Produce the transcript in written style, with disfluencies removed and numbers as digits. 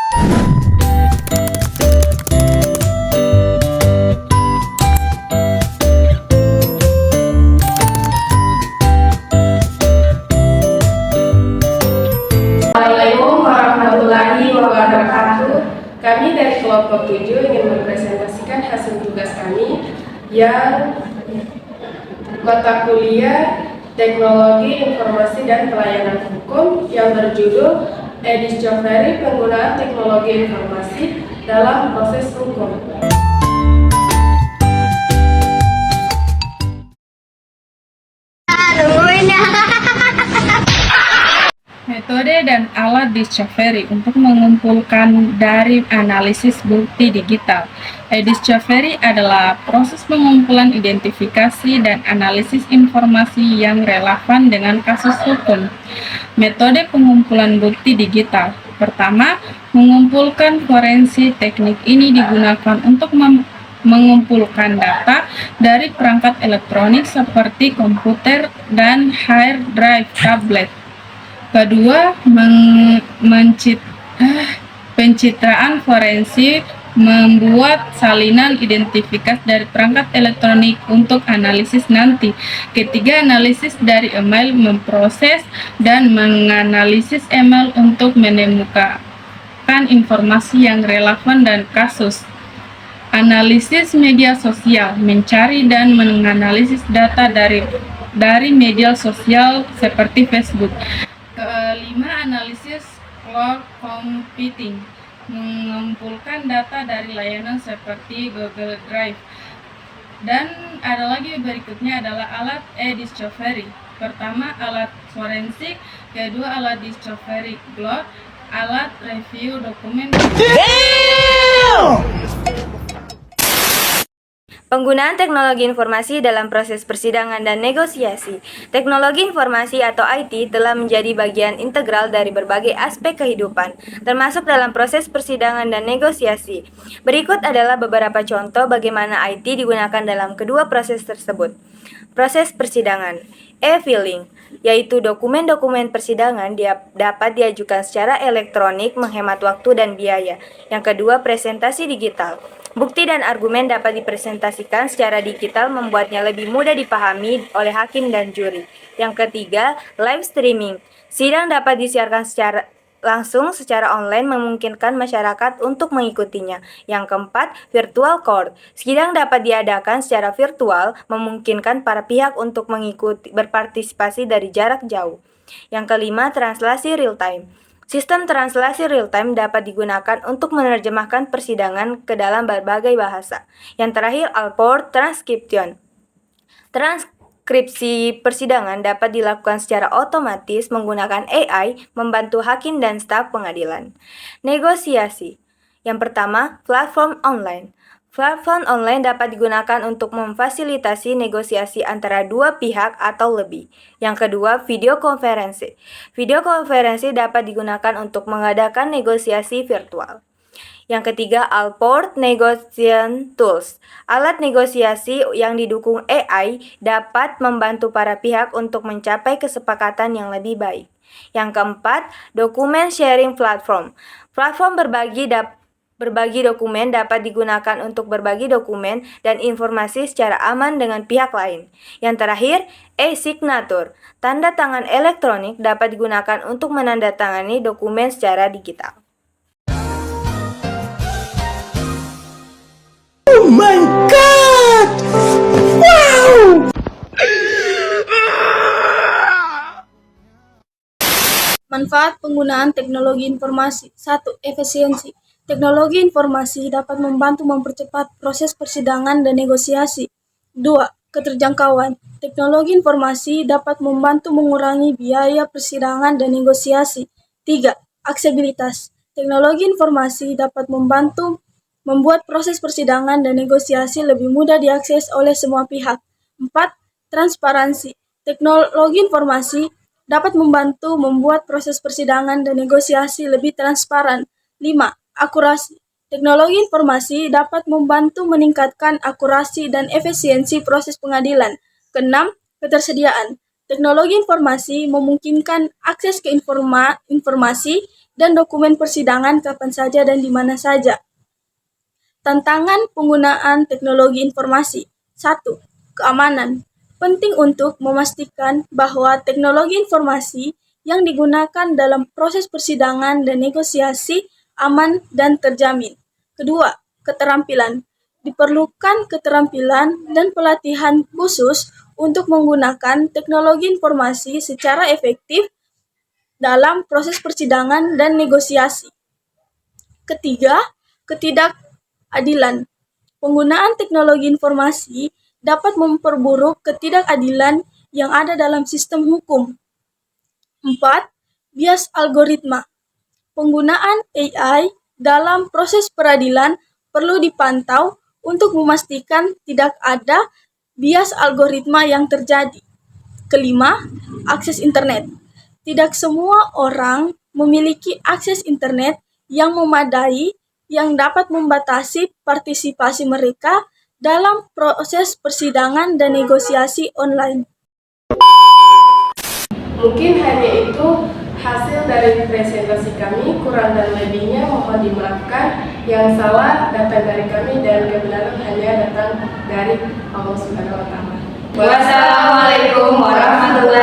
Assalamualaikum warahmatullahi wabarakatuh. Kami dari kelompok 7 ingin mempresentasikan hasil tugas kami yang mata kuliah Teknologi Informasi dan Pelayanan Hukum yang berjudul Discovery Penggunaan Teknologi Informasi dalam Proses Hukum. Metode dan alat discovery untuk mengumpulkan dari analisis bukti digital. Discovery adalah proses pengumpulan identifikasi dan analisis informasi yang relevan dengan kasus hukum. Metode pengumpulan bukti digital. Pertama, mengumpulkan forensik. Teknik ini digunakan untuk mengumpulkan data dari perangkat elektronik seperti komputer dan hard drive tablet. Kedua, pencitraan forensik, membuat salinan identifikasi dari perangkat elektronik untuk analisis nanti. Ketiga, analisis dari email, memproses dan menganalisis email untuk menemukan informasi yang relevan dan kasus. Analisis media sosial, mencari dan menganalisis data dari media sosial seperti Facebook. Kelima, analisis cloud computing, mengumpulkan data dari layanan seperti Google Drive. Dan ada lagi berikutnya adalah alat e-discovery. Pertama, alat forensik. Kedua, alat discovery cloud, alat review dokumen. Penggunaan teknologi informasi dalam proses persidangan dan negosiasi. Teknologi informasi atau IT telah menjadi bagian integral dari berbagai aspek kehidupan, termasuk dalam proses persidangan dan negosiasi. Berikut adalah beberapa contoh bagaimana IT digunakan dalam kedua proses tersebut. Proses persidangan. E-filing, yaitu dokumen-dokumen persidangan dapat diajukan secara elektronik menghemat waktu dan biaya. Yang kedua, presentasi digital. Bukti dan argumen dapat dipresentasikan secara digital membuatnya lebih mudah dipahami oleh hakim dan juri. Yang ketiga, live streaming. Sidang dapat disiarkan secara online memungkinkan masyarakat untuk mengikutinya. Yang keempat, virtual court. Sidang dapat diadakan secara virtual memungkinkan para pihak untuk berpartisipasi dari jarak jauh. Yang kelima, translasi real time. Sistem translasi real-time dapat digunakan untuk menerjemahkan persidangan ke dalam berbagai bahasa. Yang terakhir, Alport Transcription. Transkripsi persidangan dapat dilakukan secara otomatis menggunakan AI, membantu hakim dan staf pengadilan. Negosiasi. Yang pertama, platform online. Platform online dapat digunakan untuk memfasilitasi negosiasi antara dua pihak atau lebih. Yang kedua, video konferensi. Video konferensi dapat digunakan untuk mengadakan negosiasi virtual. Yang ketiga, Alport Negotiation Tools. Alat negosiasi yang didukung AI dapat membantu para pihak untuk mencapai kesepakatan yang lebih baik. Yang keempat, Document Sharing Platform. Platform berbagi dokumen dapat digunakan untuk berbagi dokumen dan informasi secara aman dengan pihak lain. Yang terakhir, e-signature. Tanda tangan elektronik dapat digunakan untuk menandatangani dokumen secara digital. Oh my God! Wow! Manfaat penggunaan teknologi informasi. 1. Efisiensi. Teknologi informasi dapat membantu mempercepat proses persidangan dan negosiasi. 2. Keterjangkauan. Teknologi informasi dapat membantu mengurangi biaya persidangan dan negosiasi. 3. Aksesibilitas. Teknologi informasi dapat membantu membuat proses persidangan dan negosiasi lebih mudah diakses oleh semua pihak. 4. Transparansi. Teknologi informasi dapat membantu membuat proses persidangan dan negosiasi lebih transparan. 5. Akurasi. Teknologi informasi dapat membantu meningkatkan akurasi dan efisiensi proses pengadilan. Keenam, ketersediaan. Teknologi informasi memungkinkan akses ke informasi dan dokumen persidangan kapan saja dan di mana saja. Tantangan penggunaan teknologi informasi. 1. Keamanan. Penting untuk memastikan bahwa teknologi informasi yang digunakan dalam proses persidangan dan negosiasi aman dan terjamin. Kedua, keterampilan. Diperlukan keterampilan dan pelatihan khusus untuk menggunakan teknologi informasi secara efektif dalam proses persidangan dan negosiasi. Ketiga, ketidakadilan. Penggunaan teknologi informasi dapat memperburuk ketidakadilan yang ada dalam sistem hukum. 4. Bias algoritma. Penggunaan AI dalam proses peradilan perlu dipantau untuk memastikan tidak ada bias algoritma yang terjadi. Kelima, akses internet. Tidak semua orang memiliki akses internet yang memadai yang dapat membatasi partisipasi mereka dalam proses persidangan dan negosiasi online. Mungkin hanya itu hasil dari presentasi kami, kurang dan lebihnya mohon dimaafkan. Yang salah datang dari kami dan kebenaran hanya datang dari Allah Subhanahu wa Ta'ala. Wassalamualaikum warahmatullahi